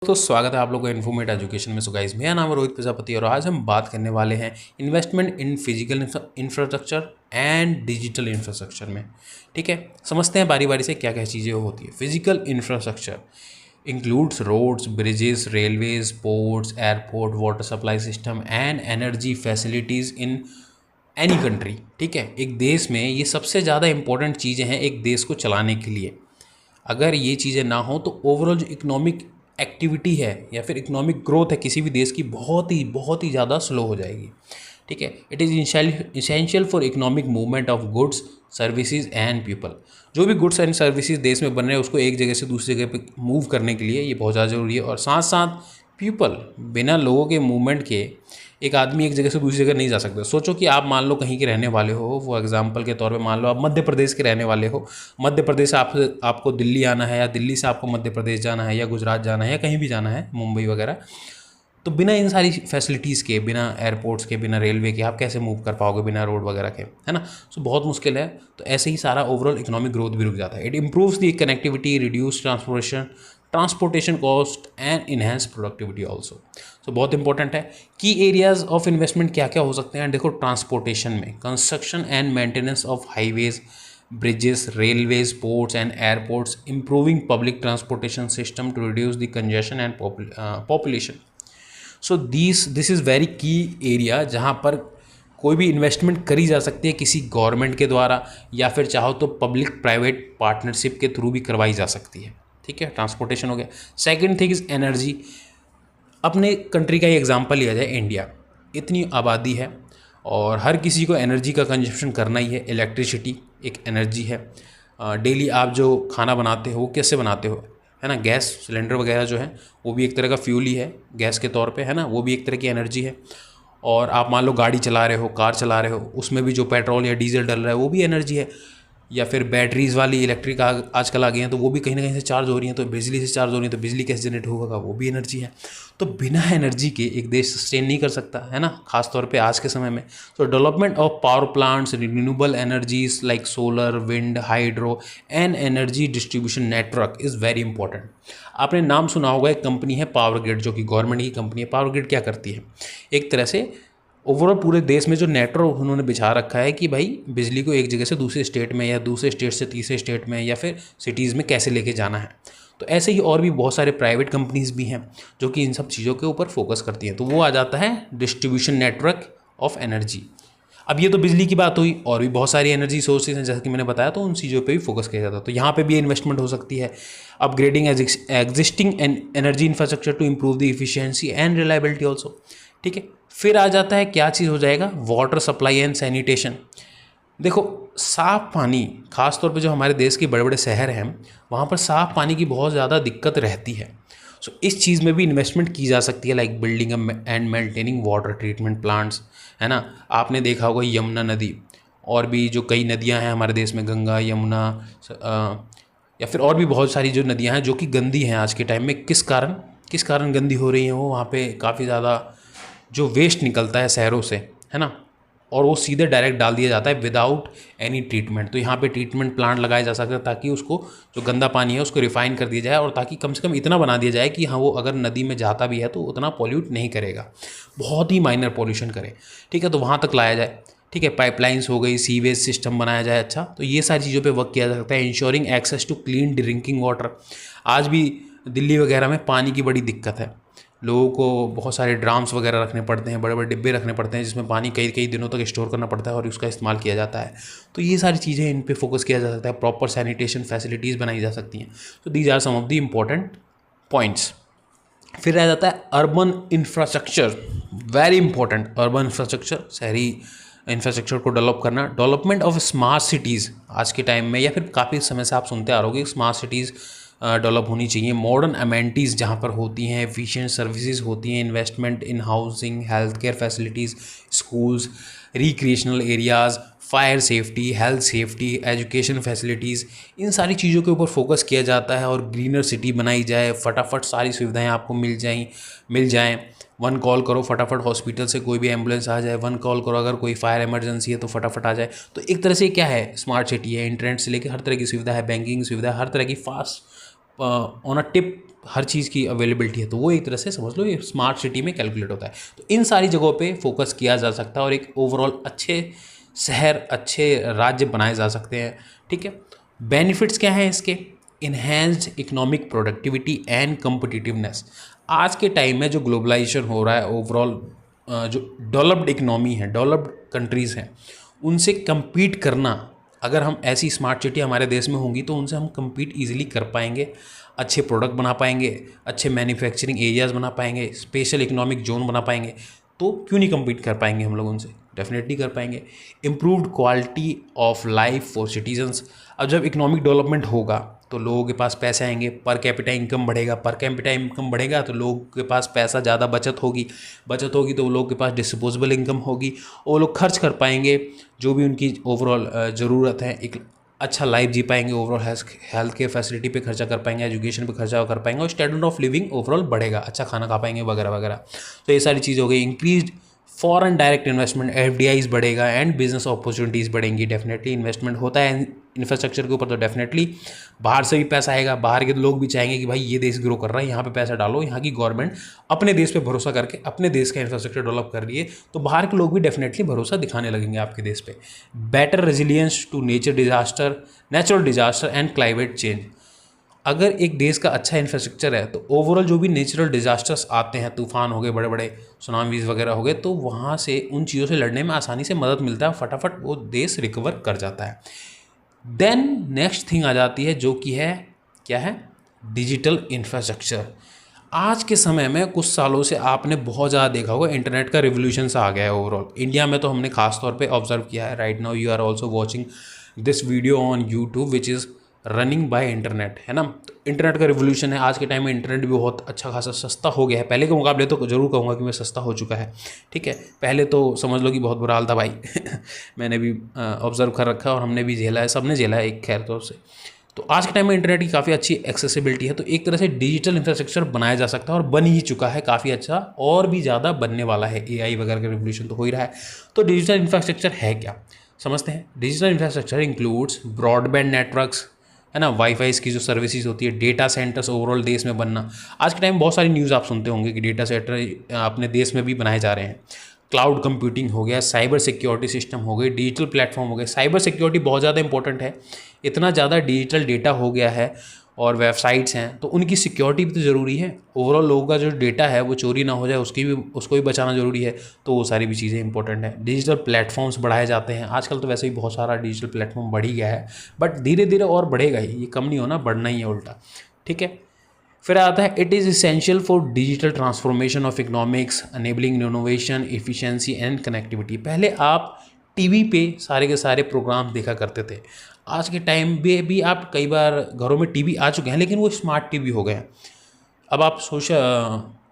तो स्वागत है आप लोगों का इन्फॉर्मेट एजुकेशन में। सो गाइस, मेरा नाम है रोहित प्रजापति और आज हम बात करने वाले हैं investment in physical infrastructure and digital infrastructure में। ठीक है, समझते हैं बारी बारी से क्या क्या चीज़ें होती है। Physical infrastructure includes roads, bridges, railways, ports, airport, water supply system and energy facilities in any country. ठीक है, एक देश में ये सबसे ज़्यादा इंपॉर्टेंट चीज़ें हैं एक देश को चलाने के लिए। अगर ये चीज़ें ना हो तो ओवरऑल जो इकोनॉमिक एक्टिविटी है या फिर इकोनॉमिक ग्रोथ है किसी भी देश की बहुत ही ज़्यादा स्लो हो जाएगी। ठीक है, it is essential for economic movement of goods, services and people. जो भी गुड्स एंड सर्विसेज देश में बन रहे हैं उसको एक जगह से दूसरी जगह पे मूव करने के लिए ये बहुत ज़्यादा ज़रूरी है। और साथ साथ पीपल, बिना लोगों के मूवमेंट के एक आदमी एक जगह से दूसरी जगह नहीं जा सकता। सोचो कि आप मान लो कहीं के रहने वाले हो, वो एग्जाम्पल के तौर पे मान लो आप मध्य प्रदेश के रहने वाले हो। मध्य प्रदेश से आपको दिल्ली आना है या दिल्ली से आपको मध्य प्रदेश जाना है या गुजरात जाना है या कहीं भी जाना है, मुंबई वगैरह, तो बिना इन सारी फैसिलिटीज़ के, बिना एयरपोर्ट्स के, बिना रेलवे के आप कैसे मूव कर पाओगे, बिना रोड वगैरह के, है ना। सो बहुत मुश्किल है। तो ऐसे ही सारा ओवरऑल इकोनॉमिक ग्रोथ भी रुक जाता है। It improves the connectivity, reduce transportation cost and enhance productivity also. So बहुत इंपॉर्टेंट है। की एरियाज ऑफ इन्वेस्टमेंट क्या क्या हो सकते हैं? देखो, ट्रांसपोर्टेशन में construction and maintenance of highways, bridges, railways, ports and airports, improving public transportation system to reduce the congestion and population. So this is very की एरिया जहाँ पर कोई भी इन्वेस्टमेंट करी जा सकती है किसी गवर्नमेंट के द्वारा या फिर चाहो तो पब्लिक प्राइवेट पार्टनरशिप के थ्रू भी करवाई जा सकती है। ठीक है, ट्रांसपोर्टेशन हो गया। Second thing is energy. अपने कंट्री का ही एग्जांपल लिया जाए, इंडिया, इतनी आबादी है और हर किसी को एनर्जी का कंजप्शन करना ही है। इलेक्ट्रिसिटी एक एनर्जी है। डेली आप जो खाना बनाते हो वो कैसे बनाते हो, है ना। गैस सिलेंडर वगैरह जो है वो भी एक तरह का फ्यूल ही है गैस के तौर पे, है ना, वो भी एक तरह की एनर्जी है। और आप मान लो गाड़ी चला रहे हो, कार चला रहे हो, उसमें भी जो पेट्रोल या डीजल डल रहा है वो भी एनर्जी है। या फिर बैटरीज़ वाली इलेक्ट्रिक आजकल आ गई हैं, तो वो भी कहीं ना कहीं से चार्ज हो रही हैं, तो बिजली से चार्ज हो रही है, तो बिजली कैसे जनरेट होगा, वो भी एनर्जी है। तो बिना एनर्जी के एक देश सस्टेन नहीं कर सकता, है ना, खासतौर पे आज के समय में। तो development of power plants, renewable energies like solar, wind, hydro and energy distribution network is very important. आपने नाम सुना होगा, एक कंपनी है पावर ग्रिड, जो कि गवर्नमेंट की कंपनी है। पावर ग्रिड क्या करती है? एक तरह से ओवरऑल पूरे देश में जो नेटवर्क उन्होंने बिछा रखा है कि भाई बिजली को एक जगह से दूसरे स्टेट में या दूसरे स्टेट से तीसरे स्टेट में या फिर सिटीज़ में कैसे लेके जाना है। तो ऐसे ही और भी बहुत सारे प्राइवेट कंपनीज़ भी हैं जो कि इन सब चीज़ों के ऊपर फोकस करती हैं। तो वो आ जाता है डिस्ट्रीब्यूशन नेटवर्क ऑफ एनर्जी। अब ये तो बिजली की बात हुई, और भी बहुत सारी एनर्जी सोर्सेज हैं जैसा कि मैंने बताया, तो उन चीज़ों पे भी फोकस किया जाता है। तो यहाँ पे भी इन्वेस्टमेंट हो सकती है। Upgrading existing energy infrastructure to improve the efficiency and reliability also. ठीक है, फिर आ जाता है क्या चीज़ हो जाएगा, वाटर सप्लाई एंड सैनिटेशन। देखो, साफ़ पानी, खास तौर पे जो हमारे देश के बड़े बड़े शहर हैं वहाँ पर साफ़ पानी की बहुत ज़्यादा दिक्कत रहती है। सो इस चीज़ में भी इन्वेस्टमेंट की जा सकती है, like building and maintaining water treatment plants, है ना। आपने देखा होगा यमुना नदी, और भी जो कई नदियाँ हैं हमारे देश में, गंगा, यमुना, या फिर और भी बहुत सारी जो नदियाँ हैं जो कि गंदी हैं आज के टाइम में। किस कारण गंदी हो रही हैं वो? वहाँ पे काफ़ी ज़्यादा जो वेस्ट निकलता है शहरों से, है ना, और वो सीधे डायरेक्ट डाल दिया जाता है विदाउट एनी ट्रीटमेंट। तो यहाँ पे ट्रीटमेंट प्लांट लगाया जा सकता है ताकि उसको, जो गंदा पानी है उसको रिफ़ाइन कर दिया जाए, और ताकि कम से कम इतना बना दिया जाए कि हाँ, वो अगर नदी में जाता भी है तो उतना पॉल्यूट नहीं करेगा, बहुत ही माइनर पॉल्यूशन करे। ठीक है, तो वहाँ तक लाया जाए। ठीक है, पाइपलाइंस हो गई, सीवेज सिस्टम बनाया जाए। अच्छा, तो ये सारी चीज़ों पर वर्क किया जा सकता है। Ensuring access to clean drinking water. आज भी दिल्ली वगैरह में पानी की बड़ी दिक्कत है। लोगों को बहुत सारे ड्राम्स वगैरह रखने पड़ते हैं, बड़े बड़े डिब्बे रखने पड़ते हैं जिसमें पानी कई कई दिनों तक स्टोर करना पड़ता है और उसका इस्तेमाल किया जाता है। तो ये सारी चीज़ें, इन पे फोकस किया जा सकता है। प्रॉपर सैनिटेशन फैसिलिटीज़ बनाई जा सकती हैं। तो these are some of the important points. फिर रह जाता है urban infrastructure, very important. Urban infrastructure, शहरी इंफ्रास्ट्रक्चर को डेवलप करना। डेवलपमेंट ऑफ स्मार्ट सिटीज़, आज के टाइम में या फिर काफ़ी समय से आप सुनते आ रहे हो, स्मार्ट सिटीज़ डेवलप होनी चाहिए। मॉडर्न अमेनिटीज़ जहाँ पर होती हैं, एफिशिएंट सर्विसेज होती हैं। Investment in housing, health care facilities, schools, recreational areas, fire safety, health safety, education facilities, इन सारी चीज़ों के ऊपर फोकस किया जाता है। और ग्रीनर सिटी बनाई जाए, फटाफट सारी सुविधाएं आपको मिल जाएं। वन कॉल करो, फटाफट हॉस्पिटल से कोई भी एम्बुलेंस आ जाए। वन कॉल करो, अगर कोई फायर इमरजेंसी है तो फटाफट आ जाए। तो एक तरह से क्या है, स्मार्ट सिटी है। इंटरनेट से लेकर हर तरह की सुविधा है, बैंकिंग सुविधा, हर तरह की फास्ट ऑन अ टिप हर चीज़ की अवेलेबिलिटी है, तो वो एक तरह से समझ लो ये स्मार्ट सिटी में कैलकुलेट होता है। तो इन सारी जगहों पे फोकस किया जा सकता है और एक ओवरऑल अच्छे शहर, अच्छे राज्य बनाए जा सकते हैं। ठीक है, बेनिफिट्स क्या हैं इसके? Enhanced economic productivity and competitiveness. आज के टाइम में जो ग्लोबलाइजेशन हो रहा है, ओवरऑल जो डेवलप्ड इकनॉमी है, डेवलप्ड कंट्रीज़ हैं, उनसे compete करना, अगर हम ऐसी स्मार्ट सिटी हमारे देश में होंगी तो उनसे हम compete ईजिली कर पाएंगे, अच्छे प्रोडक्ट बना पाएंगे, अच्छे मैन्युफैक्चरिंग एरियाज़ बना पाएंगे, स्पेशल इकोनॉमिक जोन बना पाएंगे। तो क्यों नहीं compete कर पाएंगे हम लोग उनसे? डेफिनेटली कर पाएंगे। Improved quality of life for citizens. अब जब इकोनॉमिक डेवलपमेंट होगा तो लोगों के पास पैसे आएंगे, पर कैपिटा इनकम बढ़ेगा, पर कैपिटा इनकम बढ़ेगा तो लोगों के पास पैसा ज़्यादा बचत होगी, बचत होगी तो लोगों के पास डिस्पोजेबल इनकम होगी, और लोग खर्च कर पाएंगे जो भी उनकी ओवरऑल ज़रूरत है, एक अच्छा लाइफ जी पाएंगे, ओवरऑल हेल्थ केयर फैसिलिटी पे खर्चा कर पाएंगे, एजुकेशन पे खर्चा कर पाएंगे, और स्टैंडर्ड ऑफ लिविंग ओवरऑल बढ़ेगा, अच्छा खाना खा पाएंगे वगैरह वगैरह। तो ये सारी चीज़ हो गई। इंक्रीज फॉरेन डायरेक्ट इन्वेस्टमेंट, एफडीआईज बढ़ेगा एंड बिजनेस अपॉर्चुनिटीज़ बढ़ेंगी। डेफिनेटली इन्वेस्टमेंट होता है इंफ्रास्ट्रक्चर के ऊपर, तो डेफिनेटली बाहर से भी पैसा आएगा, बाहर के लोग भी चाहेंगे कि भाई ये देश ग्रो कर रहा है, यहाँ पे पैसा डालो, यहाँ की गवर्नमेंट अपने देश पे भरोसा करके अपने देश का इंफ्रास्ट्रक्चर डेवलप कर रही है, तो बाहर के लोग भी डेफिनेटली भरोसा दिखाने लगेंगे आपके देश पे। Better resilience to natural disaster and climate change. अगर एक देश का अच्छा इंफ्रास्ट्रक्चर है तो ओवरऑल जो भी नेचुरल डिजास्टर्स आते हैं, तूफान हो गए, बड़े बड़े सुनामीज वगैरह हो गए, तो वहाँ से उन चीज़ों से लड़ने में आसानी से मदद मिलता है, फटाफट वो देश रिकवर कर जाता है। देन नेक्स्ट थिंग आ जाती है जो कि है, क्या है? Digital infrastructure. आज के समय में कुछ सालों से आपने बहुत ज़्यादा देखा होगा, इंटरनेट का रिवोल्यूशन सा आ गया है ओवरऑल इंडिया में, तो हमने खास तौर पे ऑब्जर्व किया है। Right now you are also watching this video on YouTube which is running by internet, है ना। तो इंटरनेट का रिवोल्यूशन है। आज के टाइम में इंटरनेट भी बहुत अच्छा खासा सस्ता हो गया है, पहले के मुकाबले तो ज़रूर कहूँगा कि मैं सस्ता हो चुका है। ठीक है, पहले तो समझ लो कि बहुत बुरा हाल था भाई मैंने भी ऑब्जर्व कर रखा है और हमने भी झेला है, सबने झेला है एक खैर तौर से। तो आज के टाइम में इंटरनेट की काफ़ी अच्छी एक्सेसिबिलिटी है, तो एक तरह से डिजिटल इंफ्रास्ट्रक्चर बनाया जा सकता है और बन ही चुका है काफ़ी अच्छा, और भी ज़्यादा बनने वाला है। एआई वगैरह का रिवोल्यूशन तो हो ही रहा है। तो डिजिटल इंफ्रास्ट्रक्चर है क्या, समझते हैं। Digital infrastructure includes broadband networks, है ना, वाईफाई की जो सर्विसेज होती है, डेटा सेंटर्स ओवरऑल देश में बनना। आज के टाइम बहुत सारी न्यूज़ आप सुनते होंगे कि डेटा सेंटर अपने देश में भी बनाए जा रहे हैं। क्लाउड कंप्यूटिंग हो गया, साइबर सिक्योरिटी सिस्टम हो गए, डिजिटल प्लेटफॉर्म हो गए। साइबर सिक्योरिटी बहुत ज़्यादा इंपॉर्टेंट है, इतना ज़्यादा डिजिटल डेटा हो गया है और वेबसाइट्स हैं, तो उनकी सिक्योरिटी भी तो ज़रूरी है। ओवरऑल लोगों का जो डेटा है वो चोरी ना हो जाए, उसको भी बचाना ज़रूरी है। तो वो सारी भी चीज़ें इंपॉर्टेंट है। डिजिटल प्लेटफॉर्म्स बढ़ाए जाते हैं। आजकल तो वैसे ही बहुत सारा डिजिटल प्लेटफॉर्म बढ़ ही गया है, बट धीरे धीरे और बढ़ेगा ही, ये कम नहीं होना, बढ़ना ही है उल्टा। ठीक है, फिर आता है it is essential for digital transformation of economics enabling innovation efficiency and connectivity. पहले आप टीवी पे सारे के सारे प्रोग्राम देखा करते थे। आज के टाइम में भी आप कई बार घरों में टीवी आ चुके हैं, लेकिन वो स्मार्ट टीवी हो गए हैं। अब आप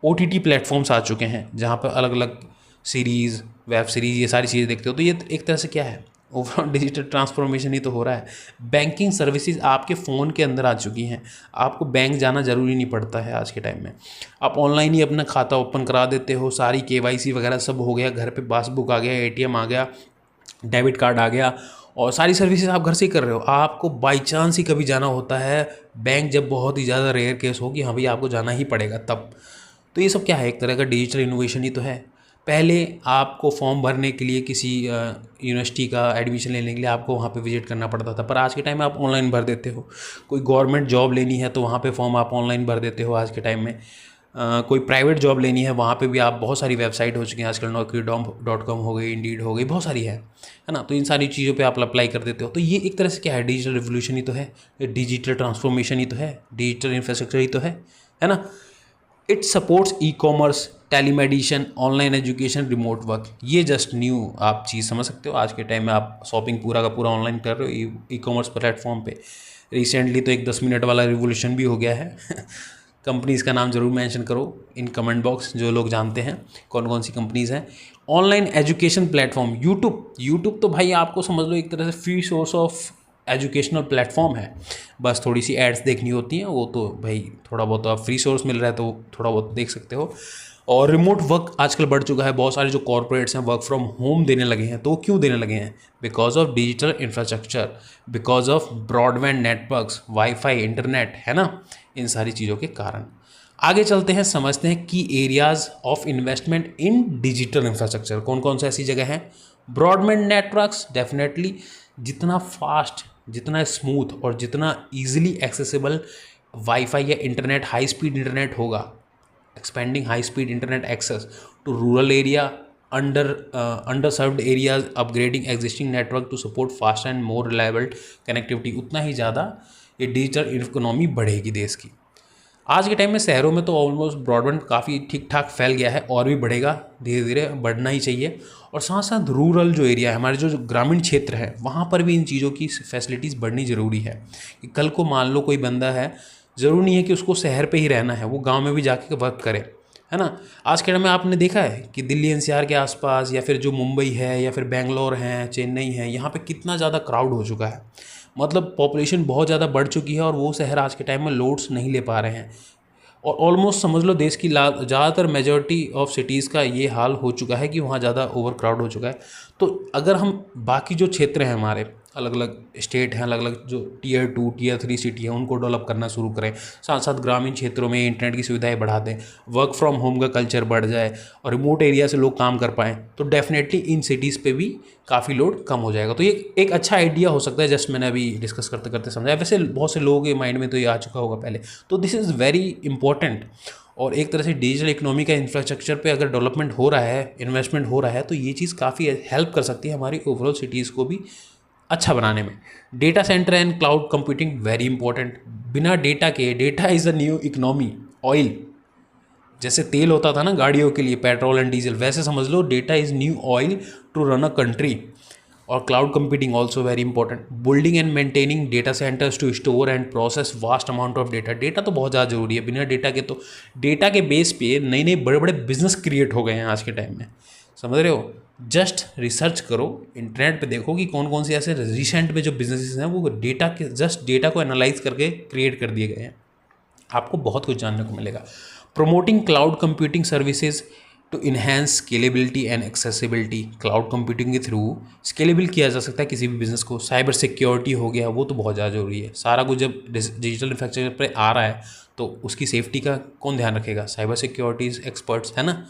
OTT प्लेटफॉर्म्स आ चुके हैं जहाँ पर अलग अलग सीरीज़, वेब सीरीज़, ये सारी चीज़ें देखते हो। तो ये एक तरह से क्या है, ओवरऑल डिजिटल ट्रांसफॉर्मेशन ही तो हो रहा है। बैंकिंग सर्विसेज आपके फ़ोन के अंदर आ चुकी हैं, आपको बैंक जाना ज़रूरी नहीं पड़ता है। आज के टाइम में आप ऑनलाइन ही अपना खाता ओपन करा देते हो, सारी KYC वगैरह सब हो गया, घर पे पासबुक आ गया, ATM आ गया, डेबिट कार्ड आ गया, और सारी सर्विसेज आप घर से ही कर रहे हो। आपको बाई चांस ही कभी जाना होता है बैंक, जब बहुत ही ज़्यादा रेयर केस हो कि हाँ भाई आपको जाना ही पड़ेगा तब। तो ये सब क्या है, एक तरह का डिजिटल इनोवेशन ही तो है। पहले आपको फॉर्म भरने के लिए किसी यूनिवर्सिटी का एडमिशन लेने के लिए आपको वहाँ पे विजिट करना पड़ता था, पर आज के टाइम में आप ऑनलाइन भर देते हो। कोई गवर्नमेंट जॉब लेनी है तो वहाँ पे फॉर्म आप ऑनलाइन भर देते हो आज के टाइम में। कोई प्राइवेट जॉब लेनी है वहाँ पे भी आप, बहुत सारी वेबसाइट हो चुकी हैं आजकल, naukri.com हो गई, इंडीड हो गई, बहुत सारी है ना। तो इन सारी चीज़ों पे आप अप्लाई कर देते हो। तो ये एक तरह से क्या है, डिजिटल रिवोल्यूशन ही तो है, डिजिटल ट्रांसफॉर्मेशन ही तो है, डिजिटल इंफ्रास्ट्रक्चर ही तो है ना। It supports e-commerce, telemedicine, online education, remote work. ये जस्ट न्यू आप चीज़ समझ सकते हो। आज के टाइम में आप शॉपिंग पूरा का पूरा ऑनलाइन कर रहे हो ई-कॉमर्स प्लेटफॉर्म पे। रिसेंटली तो एक 10 मिनट वाला रिवोल्यूशन भी हो गया है कंपनीज़ का नाम ज़रूर मेंशन करो इन कमेंट बॉक्स, जो लोग जानते हैं कौन कौन सी कंपनीज़ हैं। ऑनलाइन एजुकेशन प्लेटफॉर्म, यूट्यूब तो भाई आपको समझ लो एक तरह से free source of educational platform है। बस थोड़ी सी एड्स देखनी होती हैं, वो तो भाई थोड़ा बहुत आप फ्री सोर्स मिल रहा है तो थोड़ा बहुत देख सकते हो। और रिमोट वर्क आजकल बढ़ चुका है, बहुत सारे जो कॉर्पोरेट्स हैं वर्क फ्रॉम होम देने लगे हैं। तो वो क्यों देने लगे हैं? Because of digital infrastructure, because of broadband networks, wifi, internet, है ना, इन सारी चीज़ों के कारण। आगे चलते हैं, समझते हैं की areas of investment in digital infrastructure. कौन कौन सी ऐसी जगह हैं? Broadband networks, definitely. जितना फास्ट, जितना स्मूथ और जितना ईजिली एक्सेसिबल वाईफाई या इंटरनेट, हाई स्पीड इंटरनेट होगा, expanding high speed internet access to rural area, underserved areas, upgrading existing network to support faster and more reliable connectivity, उतना ही ज़्यादा ये digital economy बढ़ेगी देश की। आज के टाइम में शहरों में तो ऑलमोस्ट ब्रॉडबैंड काफ़ी ठीक ठाक फैल गया है, और भी बढ़ेगा, धीरे धीरे बढ़ना ही चाहिए। और साथ साथ रूरल जो एरिया है, हमारे जो ग्रामीण क्षेत्र है, वहाँ पर भी इन चीज़ों की फैसिलिटीज़ बढ़नी ज़रूरी है। कि कल को मान लो कोई बंदा है, ज़रूरी नहीं है कि उसको शहर पे ही रहना है, वो गांव में भी जाके वर्क करे, है ना। आज के टाइम में आपने देखा है कि दिल्ली एनसीआर के आसपास, या फिर जो मुंबई है, या फिर बेंगलोर है, चेन्नई है, यहाँ पे कितना ज़्यादा क्राउड हो चुका है। मतलब पॉपुलेशन बहुत ज़्यादा बढ़ चुकी है, और वो शहर आज के टाइम में लोड्स नहीं ले पा रहे हैं। और ऑलमोस्ट समझ लो देश की ज़्यादातर मेजॉरिटी ऑफ सिटीज़ का ये हाल हो चुका है कि वहाँ ज़्यादा ओवर क्राउड हो चुका है। तो अगर हम बाकी जो क्षेत्र हैं हमारे, अलग अलग स्टेट हैं, अलग अलग जो टियर 2 टियर 3 सिटी है, उनको डेवलप करना शुरू करें, साथ साथ ग्रामीण क्षेत्रों में इंटरनेट की सुविधाएं बढ़ा दें, वर्क फ्रॉम होम का कल्चर बढ़ जाए, और रिमोट एरिया से लोग काम कर पाएँ, तो डेफिनेटली इन सिटीज़ पे भी काफ़ी लोड कम हो जाएगा। तो ये एक अच्छा आइडिया हो सकता है, जस्ट मैंने अभी डिस्कस करते करते समझाया। वैसे बहुत से लोगों के माइंड में तो ये आ चुका होगा पहले। तो दिस इज़ वेरी इंपॉर्टेंट, और एक तरह से डिजिटल इकोनॉमी का इंफ्रास्ट्रक्चर पे अगर डेवलपमेंट हो रहा है, इन्वेस्टमेंट हो रहा है, तो ये चीज़ काफ़ी हेल्प कर सकती है हमारी ओवरऑल सिटीज़ को भी अच्छा बनाने में। Data centre and cloud computing very important. बिना डेटा के, data is a new economy, oil जैसे तेल होता था ना गाड़ियों के लिए, पेट्रोल एंड डीजल, वैसे समझ लो data is new oil to run a country. और cloud computing also very important. Building and maintaining data centres to store and process vast amount of data. Data तो बहुत ज़्यादा जरूरी है, बिना डेटा के तो, डेटा के बेस पे नए नए बड़े बड़े बिजनेस क्रिएट हो गए हैं आज के टाइम में, समझ रहे हो। जस्ट रिसर्च करो, इंटरनेट पे देखो कि कौन कौन से ऐसे रिसेंट में जो बिजनेसेस हैं वो डेटा के, जस्ट डेटा को एनालाइज करके क्रिएट कर दिए गए हैं। आपको बहुत कुछ जानने को मिलेगा। Promoting cloud computing services to enhance scalability and accessibility. Cloud computing के थ्रू स्केलेबल किया जा सकता है किसी भी बिजनेस को। साइबर सिक्योरिटी हो गया, वो तो बहुत ज़्यादा जरूरी है। सारा कुछ जब डिजिटल इंफ्रास्ट्रक्चर पर आ रहा है तो उसकी सेफ्टी का कौन ध्यान रखेगा? साइबर सिक्योरिटीज एक्सपर्ट्स, है ना।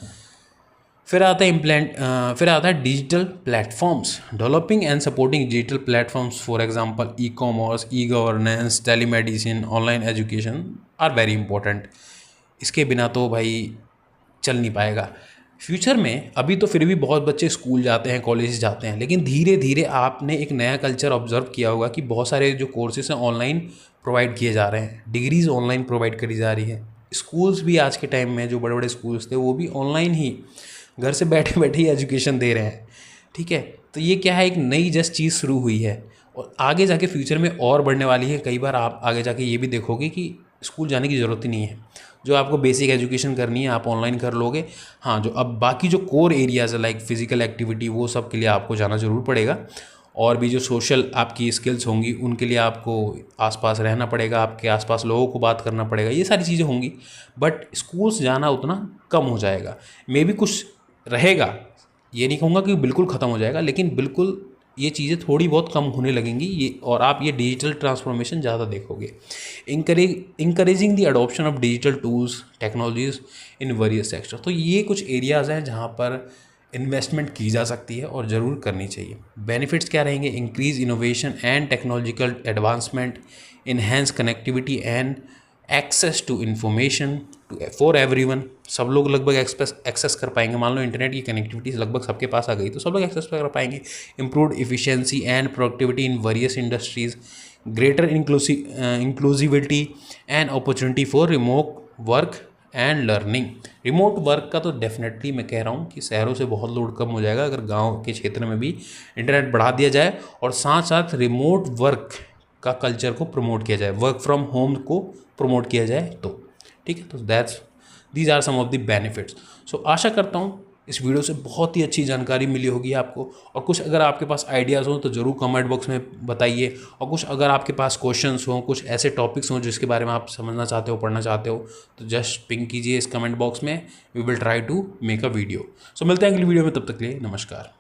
फिर आता है digital platforms. Developing and supporting digital platforms, for example e commerce, e governance, telemedicine, online education are very important. इसके बिना तो भाई चल नहीं पाएगा फ्यूचर में। अभी तो फिर भी बहुत बच्चे स्कूल जाते हैं, कॉलेज जाते हैं, लेकिन धीरे धीरे आपने एक नया कल्चर ऑब्जर्व किया होगा कि बहुत सारे जो कोर्सेज हैं ऑनलाइन प्रोवाइड किए जा रहे हैं, डिग्रीज ऑनलाइन प्रोवाइड करी जा रही है। स्कूल्स भी आज के टाइम में जो बड़े बड़े स्कूल्स थे वो भी ऑनलाइन ही, घर से बैठे बैठे ही एजुकेशन दे रहे हैं, ठीक है। तो ये क्या है, एक नई जस्ट चीज़ शुरू हुई है, और आगे जाके फ्यूचर में और बढ़ने वाली है। कई बार आप आगे जाके ये भी देखोगे कि स्कूल जाने की ज़रूरत ही नहीं है, जो आपको बेसिक एजुकेशन करनी है आप ऑनलाइन कर लोगे। हाँ, जो अब बाकी जो कोर एरियाज़ है लाइक फिजिकल एक्टिविटी, वो सब के लिए आपको जाना ज़रूर पड़ेगा। और भी जो सोशल आपकी स्किल्स होंगी उनके लिए आपको आसपास रहना पड़ेगा, आपके आसपास लोगों को बात करना पड़ेगा, ये सारी चीज़ें होंगी। बट स्कूल्स जाना उतना कम हो जाएगा, मे बी कुछ रहेगा, ये नहीं कहूँगा कि बिल्कुल ख़त्म हो जाएगा, लेकिन बिल्कुल ये चीज़ें थोड़ी बहुत कम होने लगेंगी ये, और आप ये डिजिटल ट्रांसफॉर्मेशन ज़्यादा देखोगे। Encouraging the adoption of digital tools technologies in various sector. तो ये कुछ एरियाज़ हैं जहाँ पर इन्वेस्टमेंट की जा सकती है और ज़रूर करनी चाहिए। बेनिफिट्स क्या रहेंगे? Increase innovation and technological advancement, enhance connectivity and access to information for everyone. सब लोग लगभग एक्सेस कर पाएंगे। मान लो इंटरनेट की कनेक्टिविटी लगभग सबके पास आ गई तो सब लोग एक्सेस कर पाएंगे। Improved efficiency and productivity in various industries, greater inclusivity and opportunity for remote work and learning. Remote work का तो डेफिनेटली मैं कह रहा हूँ कि शहरों से बहुत लोड कम हो जाएगा अगर गांव के क्षेत्र में भी इंटरनेट बढ़ा दिया जाए, और साथ साथ रिमोट वर्क का कल्चर को प्रमोट किया जाए, वर्क फ्रॉम होम को प्रमोट किया जाए तो, ठीक है। तो these are some of the benefits. So आशा करता हूँ इस वीडियो से बहुत ही अच्छी जानकारी मिली होगी आपको। और कुछ अगर आपके पास आइडियाज़ हों तो ज़रूर कमेंट बॉक्स में बताइए, और कुछ अगर आपके पास क्वेश्चंस हों, कुछ ऐसे टॉपिक्स हों जिसके बारे में आप समझना चाहते हो, पढ़ना चाहते हो, तो जस्ट पिंग कीजिए इस कमेंट बॉक्स में। We will try to make a video. So मिलते हैं अगली वीडियो में, तब तक के लिए नमस्कार।